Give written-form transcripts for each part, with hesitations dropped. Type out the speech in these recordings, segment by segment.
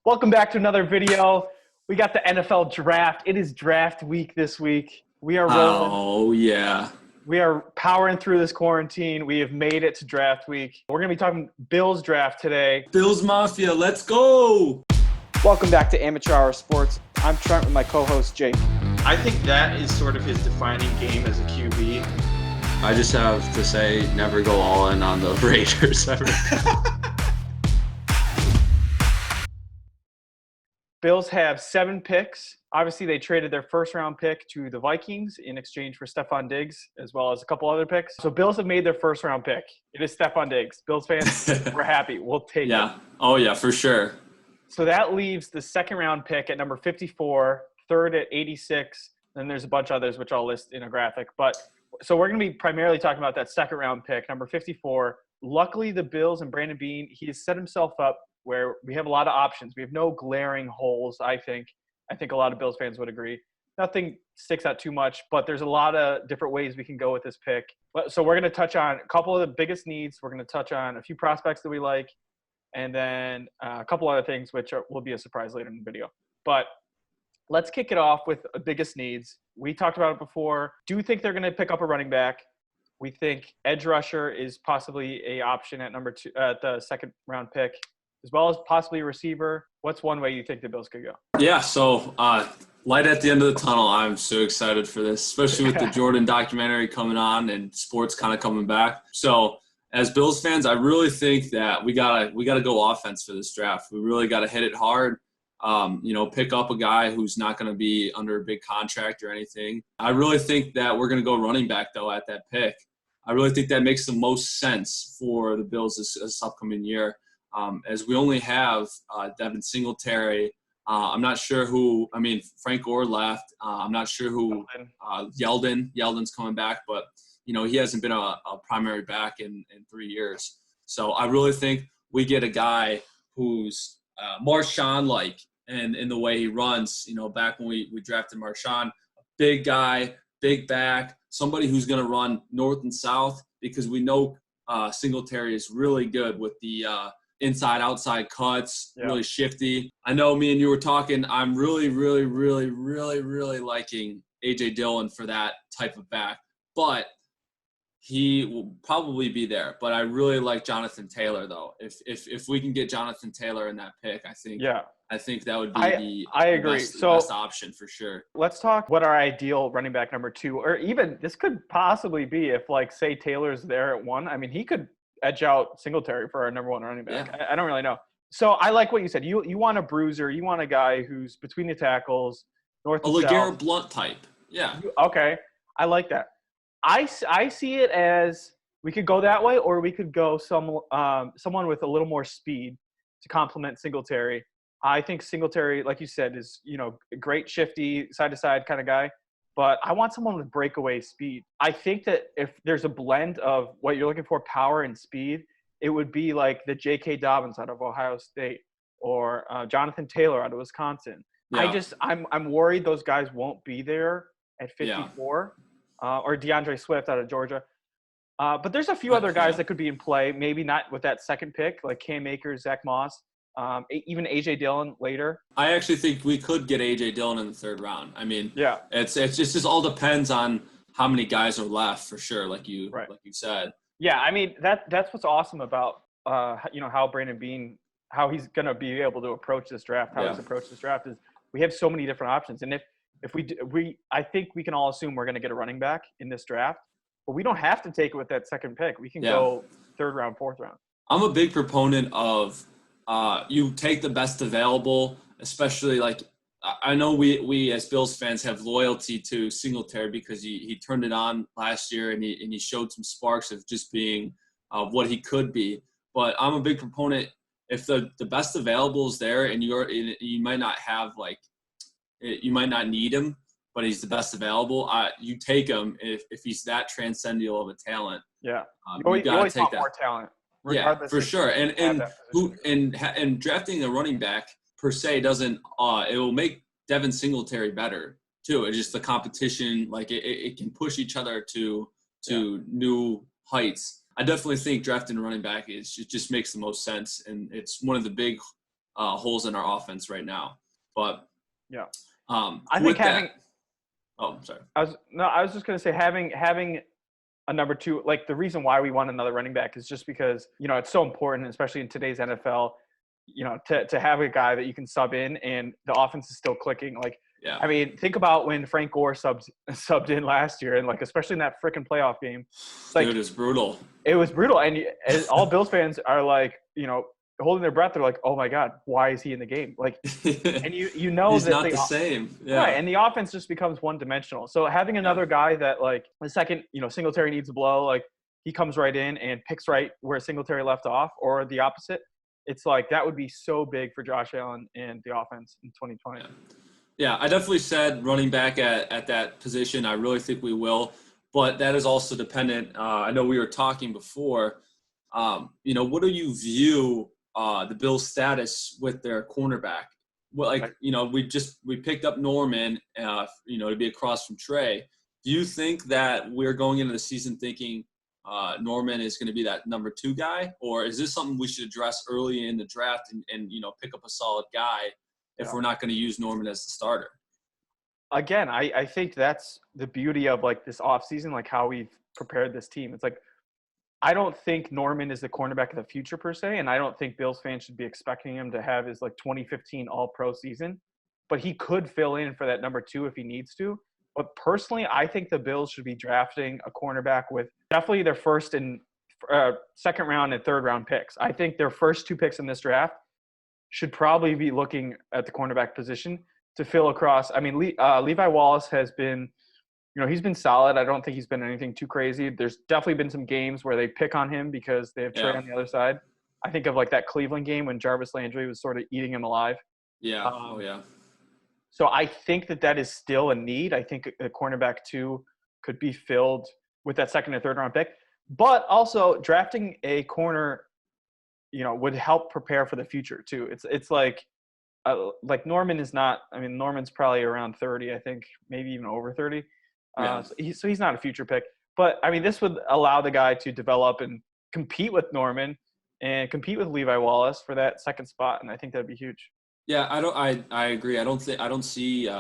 Welcome back to another video. We got the NFL draft. It is draft week this week. We are rolling. Oh, yeah. We are powering through this quarantine. We have made it to draft week. We're going to be talking Bills draft today. Bills Mafia, let's go! Welcome back to Amateur Hour Sports. I'm Trent with my co-host Jake. I think that is sort of his defining game as a QB. I just have to say, never go all in on the Raiders ever. Bills have 7 picks. Obviously, they traded their first-round pick to the Vikings in exchange for Stephon Diggs, as well as a couple other picks. So Bills have made their first-round pick. It is Stephon Diggs. Bills fans, we're happy. We'll take it. Oh, yeah, for sure. So that leaves the second-round pick at number 54, third at 86. Then there's a bunch of others, which I'll list in a graphic. But so we're going to be primarily talking about that second-round pick, number 54. Luckily, the Bills and Brandon Beane, he has set himself up where we have a lot of options. We have no glaring holes, I think. I think a lot of Bills fans would agree. Nothing sticks out too much, but there's a lot of different ways we can go with this pick. So we're going to touch on a couple of the biggest needs. We're going to touch on a few prospects that we like, and then a couple other things which will be a surprise later in the video. But let's kick it off with the biggest needs. We talked about it before. Do you think they're going to pick up a running back? We think edge rusher is possibly an option at number 2 at the second-round pick, as well as possibly a receiver. What's one way you think the Bills could go? Yeah, so light at the end of the tunnel. I'm so excited for this, especially with the Jordan documentary coming on and sports kind of coming back. So as Bills fans, I really think that we gotta go offense for this draft. We really got to hit it hard. Pick up a guy who's not going to be under a big contract or anything. I really think that we're going to go running back, though, at that pick. I really think that makes the most sense for the Bills this upcoming year. As we only have Devin Singletary. I'm not sure who – I mean, Frank Gore left. I'm not sure who Yeldon's coming back, but, he hasn't been a primary back in 3 years. So I really think we get a guy who's Marshawn-like in the way he runs. Back when we drafted Marshawn, a big guy, big back, somebody who's going to run north and south, because we know Singletary is really good with the inside, outside cuts, really shifty. I know me and you were talking. I'm really, really, really, really, really liking A.J. Dillon for that type of back. But he will probably be there. But I really like Jonathan Taylor, though. If we can get Jonathan Taylor in that pick, I think that would be the best option for sure. Let's talk what our ideal running back number 2, or even this could possibly be if, say Taylor's there at 1. I mean, he could edge out Singletary for our number 1 running back. Yeah. I don't really know. So I like what you said. You want a bruiser. You want a guy who's between the taccles, north and south. A LeGarrette Blount type. Yeah. Okay. I like that. I see it as we could go that way, or we could go someone with a little more speed to complement Singletary. I think Singletary, like you said, is a great shifty side-to-side kind of guy. But I want someone with breakaway speed. I think that if there's a blend of what you're looking for, power and speed, it would be like the J.K. Dobbins out of Ohio State or Jonathan Taylor out of Wisconsin. Yeah. I'm worried those guys won't be there at 54 or DeAndre Swift out of Georgia. But there's a few other guys that could be in play, maybe not with that second pick, like Cam Akers, Zach Moss. Even A.J. Dillon later. I actually think we could get A.J. Dillon in the 3rd round. I mean, it's just all depends on how many guys are left for sure, like you said. Yeah, I mean that's what's awesome about how Brandon Beane, how he's going to be able to approach this draft. He's approached this draft is we have so many different options, and I think we can all assume we're going to get a running back in this draft, but we don't have to take it with that second pick. We can go 3rd round, 4th round. I'm a big proponent of. You take the best available, especially I know we as Bills fans have loyalty to Singletary because he turned it on last year and he showed some sparks of just being what he could be. But I'm a big proponent if the best available is there and you might not have you might not need him, but he's the best available. You take him if he's that transcendental of a talent. Yeah, you always take that. More talent. Yeah, for sure. And drafting a running back per se doesn't it will make Devin Singletary better too. It's just the competition, it can push each other to new heights. I definitely think drafting a running back it just makes the most sense, and it's one of the big holes in our offense right now. But yeah, I think having. Oh, sorry. I was just gonna say having a number two, like the reason why we want another running back is just because it's so important, especially in today's NFL. To have a guy that you can sub in and the offense is still clicking. Like, yeah. I mean, think about when Frank Gore subbed in last year, and like especially in that freaking playoff game. Like, dude, it's brutal. It was brutal, and all Bills fans are like, holding their breath. They're like, "Oh my God, why is he in the game?" Like, and you know he's that not the same, yeah. Right? And the offense just becomes one dimensional. So having another guy that like the second Singletary needs a blow, like he comes right in and picks right where Singletary left off, or the opposite. It's like that would be so big for Josh Allen and the offense in 2020. Yeah, I definitely said running back at that position. I really think we will, but that is also dependent. I know we were talking before. What do you view the Bills' status with their cornerback? Well, we picked up Norman, to be across from Trey. Do you think that we're going into the season thinking Norman is going to be that number 2 guy, or is this something we should address early in the draft and pick up a solid guy if we're not going to use Norman as the starter? Again, I think that's the beauty of like this offseason, like how we've prepared this team. It's like I don't think Norman is the cornerback of the future per se, and I don't think Bills fans should be expecting him to have his like 2015 All-Pro season, but he could fill in for that number 2 if he needs to. But personally, I think the Bills should be drafting a cornerback with definitely their first and second round and third round picks. I think their first 2 picks in this draft should probably be looking at the cornerback position to fill across. I mean, Levi Wallace has been, he's been solid. I don't think he's been anything too crazy. There's definitely been some games where they pick on him because they have Trey on the other side. I think of like that Cleveland game when Jarvis Landry was sort of eating him alive. Yeah. Yeah. So I think that is still a need. I think a cornerback 2 could be filled with that second or third round pick, but also drafting a corner, would help prepare for the future too. It's like Norman is not. I mean, Norman's probably around 30, I think, maybe even over 30. Yeah. So he's not a future pick. But I mean, this would allow the guy to develop and compete with Norman and compete with Levi Wallace for that second spot, and I think that'd be huge. Yeah, I agree. I don't see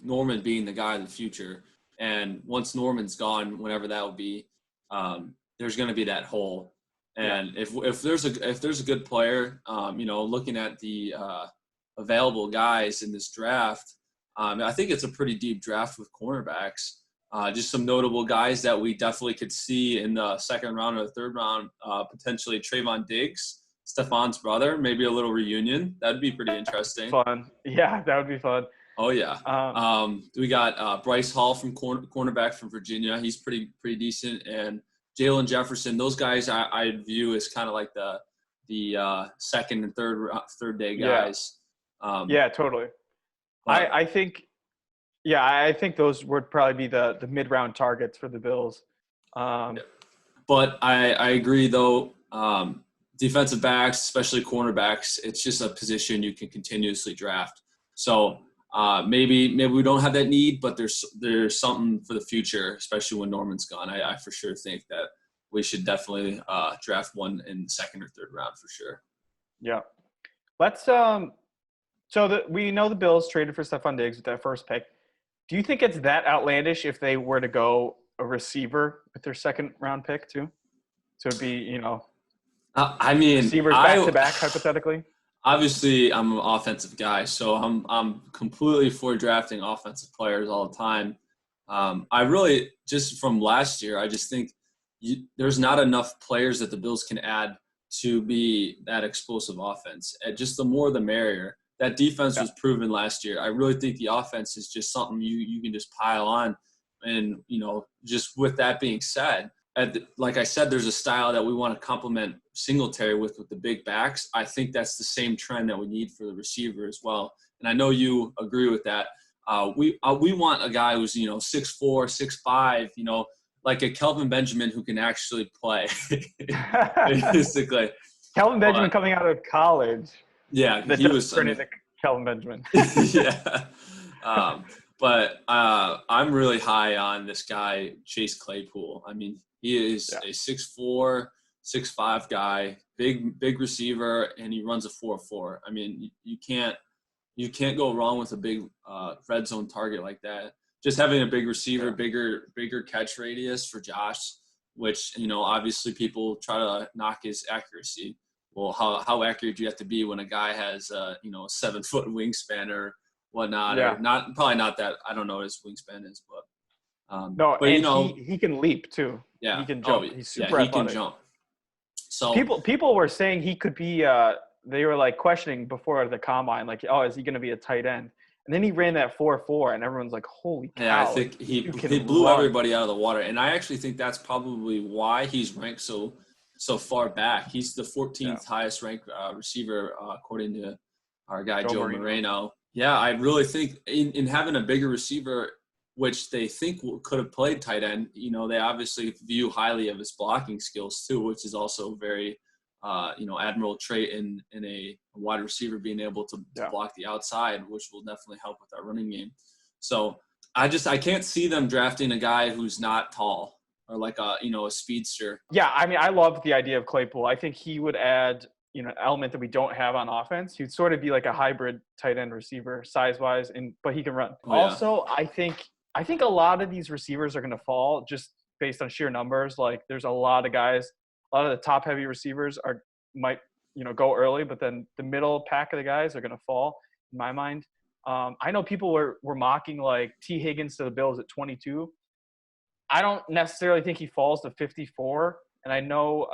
Norman being the guy in the future. And once Norman's gone, whenever that will be, there's going to be that hole. And if there's a good player, looking at the available guys in this draft, I think it's a pretty deep draft with cornerbacks. Just some notable guys that we definitely could see in the second round or the third round, potentially Trayvon Diggs, Stefan's brother, maybe a little reunion. That'd be pretty interesting. Fun. Yeah, that would be fun. Oh, yeah. We got Bryce Hall from cornerback from Virginia. He's pretty decent. And Jalen Jefferson, those guys I view as kind of like the second and third day guys. Yeah, totally. I think those would probably be the mid-round targets for the Bills. But I agree, though, defensive backs, especially cornerbacks, it's just a position you can continuously draft. So maybe we don't have that need, but there's something for the future, especially when Norman's gone. I for sure think that we should definitely draft one in the second or third round for sure. Yeah. Let's we know the Bills traded for Stephon Diggs with that first pick. Do you think it's that outlandish if they were to go a receiver with their second round pick too? So it'd be, I mean, receivers back to back, hypothetically. Obviously, I'm an offensive guy, so I'm completely for drafting offensive players all the time. I really, just from last year, I just think there's not enough players that the Bills can add to be that explosive offense. And just the more the merrier. That defense was proven last year. I really think the offense is just something you can just pile on. And, just with that being said, like I said, there's a style that we want to complement Singletary with the big backs. I think that's the same trend that we need for the receiver as well. And I know you agree with that. We want a guy who's 6'4", 6'5", like a Kelvin Benjamin who can actually play. Basically, Kelvin Benjamin coming out of college. Yeah, he was Kelvin Benjamin. Yeah. But I'm really high on this guy, Chase Claypool. I mean, he is a 6'4", 6'5" guy, big receiver, and he runs a 4.4. I mean, you can't go wrong with a big red zone target like that. Just having a big receiver, bigger catch radius for Josh, which, obviously people try to knock his accuracy. Well, how accurate do you have to be when a guy has a 7-foot wingspan or whatnot? Yeah. Or probably not that. I don't know what his wingspan is, but no, but and he can leap too. yeah, He can jump. He's super athletic. He can jump. So people were saying he could be. They were like questioning before the combine, like, oh, is he going to be a tight end? And then he ran that 4.4, and everyone's like, holy cow. Yeah, I think he blew everybody out of the water. And I actually think that's probably why he's ranked so far back. He's the 14th highest ranked receiver, according to our guy, Joe Moreno. Yeah, I really think in having a bigger receiver, which they think could have played tight end, they obviously view highly of his blocking skills too, which is also very admirable trait in a wide receiver, being able to block the outside, which will definitely help with our running game. So I can't see them drafting a guy who's not tall or like a speedster. Yeah, I mean, I love the idea of Claypool. I think he would add an element that we don't have on offense. He'd sort of be like a hybrid tight end receiver size wise, but he can run. Also, I think a lot of these receivers are going to fall just based on sheer numbers. Like, there's a lot of guys. A lot of the top-heavy receivers might go early, but then the middle pack of the guys are going to fall, in my mind. I know people were mocking, like, T. Higgins to the Bills at 22. I don't necessarily think he falls to 54. And I know,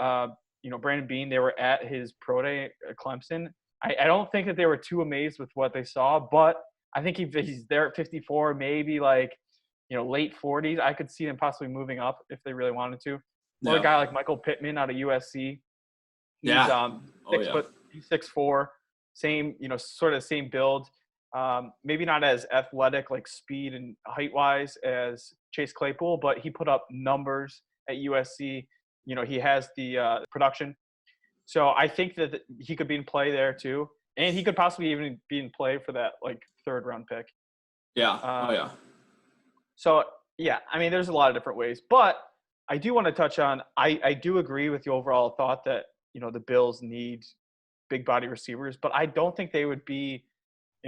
Brandon Beane, they were at his pro day at Clemson. I don't think that they were too amazed with what they saw, but I think if he's there at 54, maybe like, late 40s, I could see him possibly moving up if they really wanted to. Or a guy like Michael Pittman out of USC. He's 6'4", same, sort of same build. Maybe not as athletic, like speed and height-wise as Chase Claypool, but he put up numbers at USC. He has the production. So I think that he could be in play there too. And he could possibly even be in play for that, like, third-round pick. Yeah. So, yeah, I mean, there's a lot of different ways. But I do want to touch on I do agree with the overall thought that, the Bills need big body receivers, but I don't think they would be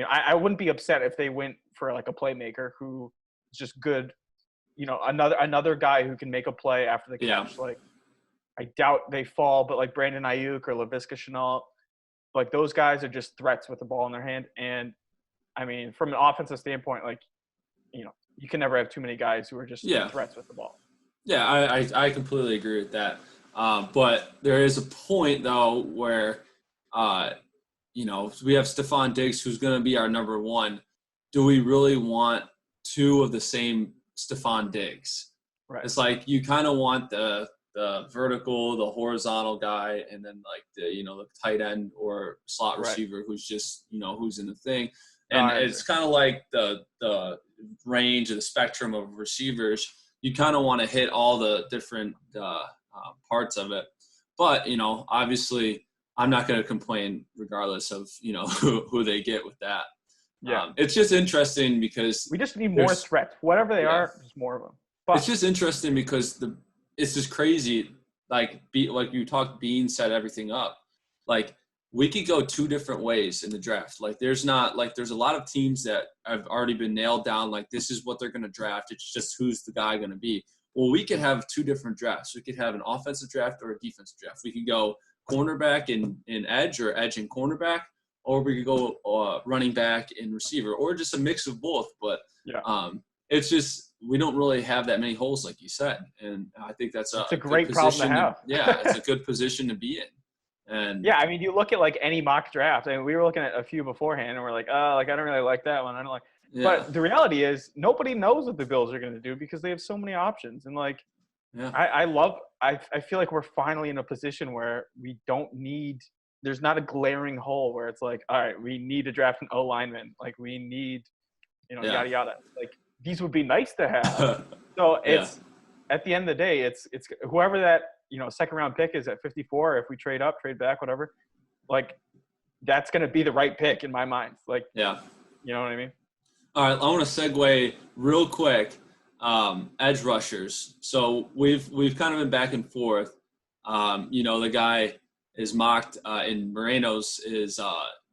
I wouldn't be upset if they went for like a playmaker who is just good, another guy who can make a play after the catch. Like, I doubt they fall, but like Brandon Ayuk or Laviska Shenault, like, those guys are just threats with the ball in their hand. And I mean, from an offensive standpoint, like, you can never have too many guys who are just threats with the ball. Yeah, I completely agree with that. But there is a point, though, where, we have Stephon Diggs, who's going to be our number one. Do we really want two of the same Stephon Diggs? Right. It's like you kind of want the vertical, the horizontal guy, and then like the tight end or slot receiver who's just who's in the thing. And it's kind of like the range of the spectrum of receivers. You kind of want to hit all the different parts of it. But, obviously I'm not going to complain regardless of, who they get with that. Yeah. It's just interesting because we just need more threats. Whatever they are, just more of them. But it's just interesting because it's just crazy. Like you talked, Bean set everything up. Like, we could go two different ways in the draft. Like, there's a lot of teams that have already been nailed down. Like, this is what they're going to draft. It's just who's the guy going to be. Well, we could have two different drafts. We could have an offensive draft or a defensive draft. We could go cornerback in edge or edge and cornerback, or we could go running back and receiver, or just a mix of both. But it's just we don't really have that many holes, like you said. And I think it's a great problem to have. It's a good position to be in. And yeah, I mean, you look at like any mock draft, and we were looking at a few beforehand, and we're like, oh, like, I don't really like that one. I don't like. Yeah. But the reality is, nobody knows what the Bills are going to do because they have so many options. And like, I feel like we're finally in a position where we don't need. There's not a glaring hole where it's like, all right, we need to draft an O lineman. Like, we need, yada yada. Like, these would be nice to have. So it's at the end of the day, it's whoever that. Second round pick is at 54. If we trade up, trade back, whatever, like, that's going to be the right pick in my mind. Like, you know what I mean? All right. I want to segue real quick. Edge rushers. So we've kind of been back and forth. The guy is mocked in Moreno's is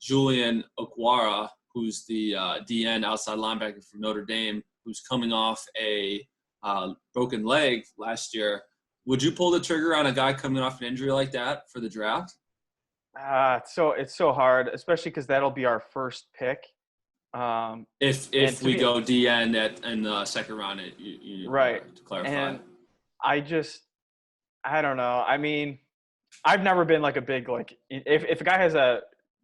Julian Okwara, who's the DN outside linebacker from Notre Dame, who's coming off a broken leg last year. Would you pull the trigger on a guy coming off an injury like that for the draft? It's so hard, especially because that'll be our first pick. If we go DN in the second round, you right to clarify. And I don't know. I mean, I've never been like a big if a guy has a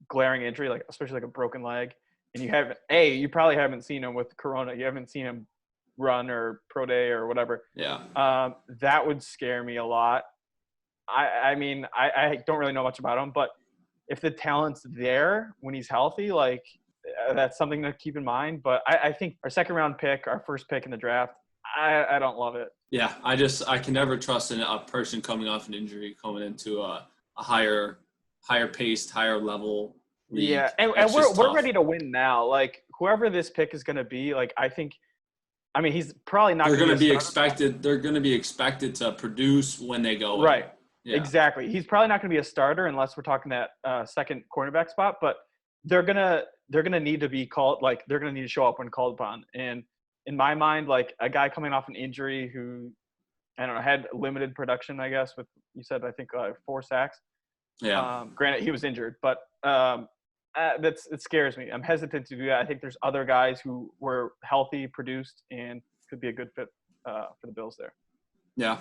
glaring injury, like especially like a broken leg, and you probably haven't seen him with Corona. You haven't seen him run or pro day or whatever. Yeah. That would scare me a lot. I mean, I don't really know much about him, but if the talent's there when he's healthy, like that's something to keep in mind. But I think our second round pick, our first pick in the draft, I don't love it. Yeah, I can never trust a person coming off an injury coming into a higher paced, higher level league. Yeah, and we're ready to win now. Like whoever this pick is going to be, like I mean, he's probably not. They're going to be expected. They're going to be expected to produce when they go right. in. Yeah. Exactly. He's probably not going to be a starter unless we're talking that second cornerback spot. But they're gonna need to be called. Like they're going to need to show up when called upon. And in my mind, like a guy coming off an injury who, I don't know, had limited production, I guess. With you said, I think 4 sacks. Yeah. Granted, he was injured, but it scares me. I'm hesitant to do that. I think there's other guys who were healthy, produced, and could be a good fit for the Bills there. Yeah,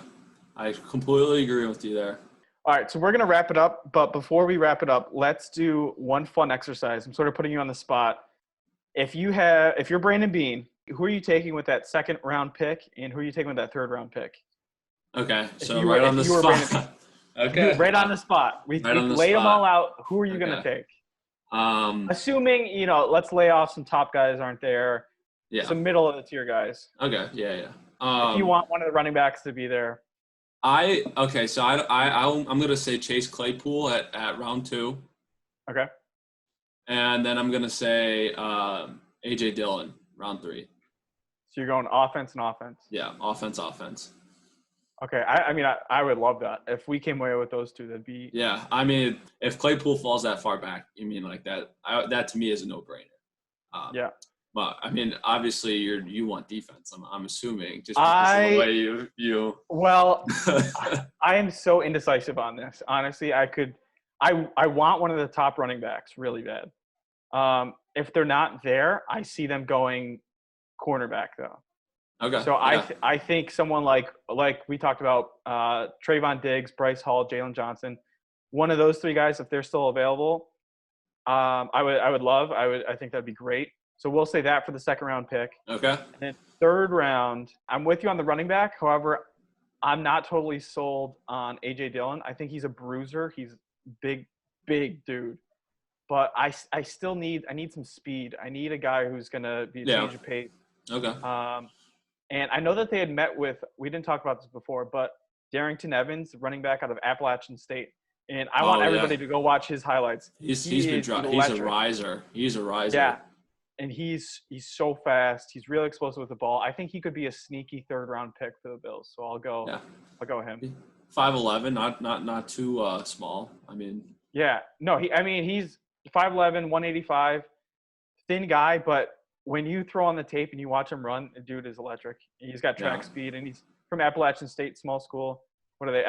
I completely agree with you there. All right, so we're going to wrap it up. But before we wrap it up, let's do one fun exercise. I'm sort of putting you on the spot. If you're Brandon Beane, who are you taking with that second round pick, and who are you taking with that third round pick? Okay, so right on the spot. Okay. Right on the spot. We laid them all out. Who are you going to take? Assuming, let's lay off some top guys aren't there. Yeah. Some middle of the tier guys. Okay. Yeah. If you want one of the running backs to be there. I'm gonna say Chase Claypool at round 2. Okay. And then I'm gonna say AJ Dillon round 3. So you're going offense and offense. Yeah, offense. Okay. I mean, I would love that. If we came away with those two, that'd be. Yeah. I mean, if Claypool falls that far back, you mean like that? That to me is a no-brainer. Yeah. But I mean, obviously, you want defense. I'm assuming just because of the way you. Well, I am so indecisive on this. Honestly, I want one of the top running backs really bad. If they're not there, I see them going cornerback though. Okay. So yeah. I think someone like we talked about Trayvon Diggs, Bryce Hall, Jalen Johnson, one of those 3 guys, if they're still available, I think that'd be great. So we'll say that for the second round pick. Okay. And then third round, I'm with you on the running back. However, I'm not totally sold on AJ Dillon. I think he's a bruiser. He's big dude. But I need some speed. I need a guy who's gonna be a change of pace. Okay. And I know that they had met with, we didn't talk about this before, but Darrington Evans, running back out of Appalachian State. And I want everybody to go watch his highlights. He's a riser. He's a riser. Yeah. And he's so fast. He's really explosive with the ball. I think he could be a sneaky third round pick for the Bills. So I'll go him. 5'11", not too small. I mean. Yeah. No, he's 5'11", 185, thin guy, but when you throw on the tape and you watch him run, the dude is electric. He's got track speed, and he's from Appalachian State, small school. What are they,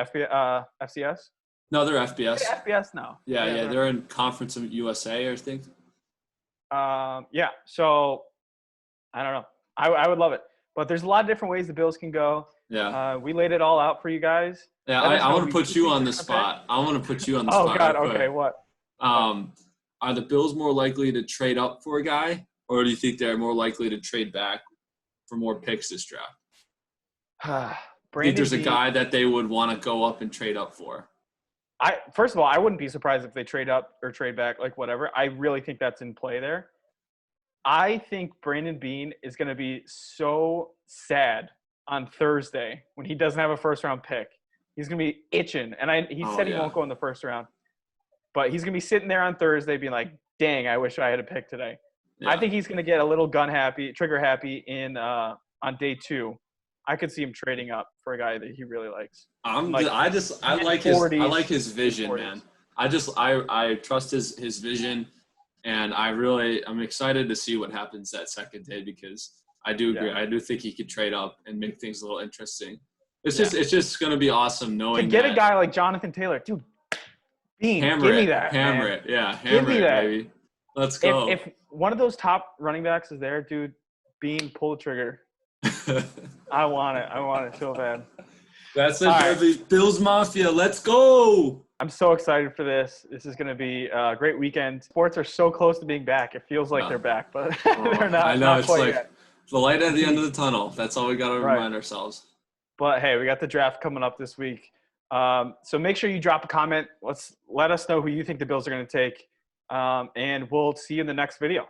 FCS? No, they're FBS. They're FBS now. Yeah, they're in Conference of USA, I think. Yeah, so I don't know. I would love it. But there's a lot of different ways the Bills can go. Yeah. We laid it all out for you guys. Yeah, I want to put you on the spot. I want to put you on the spot. Oh, God, okay, what? Are the Bills more likely to trade up for a guy, or do you think they're more likely to trade back for more picks this draft? I think there's a guy that they would want to go up and trade up for. First of all, I wouldn't be surprised if they trade up or trade back, like whatever. I really think that's in play there. I think Brandon Beane is going to be so sad on Thursday when he doesn't have a first-round pick. He's going to be itching. And he said he won't go in the first round. But he's going to be sitting there on Thursday being like, dang, I wish I had a pick today. Yeah. I think he's going to get a little trigger happy on day 2. I could see him trading up for a guy that he really likes. I Like, like his vision, 40s. man. I trust his vision, and I'm excited to see what happens that second day because I do agree. Yeah. I do think he could trade up and make things a little interesting. It's just going to be awesome knowing To get that. a guy like Jonathan Taylor, dude, Bean, Hammer give me it, that, hammer man. it, yeah, Give hammer me it, that. baby. Let's go. If one of those top running backs is there, dude, Bean, pull the trigger. I want it so bad. That's it, All baby. Bills Mafia, let's go. I'm so excited for this. This is going to be a great weekend. Sports are so close to being back. It feels like they're back, but they're not. I know, not it's quite like yet. the light at the end of the tunnel. That's all we got to Right. remind ourselves. But hey, we got the draft coming up this week. So make sure you drop a comment. Let us know who you think the Bills are going to take. And we'll see you in the next video.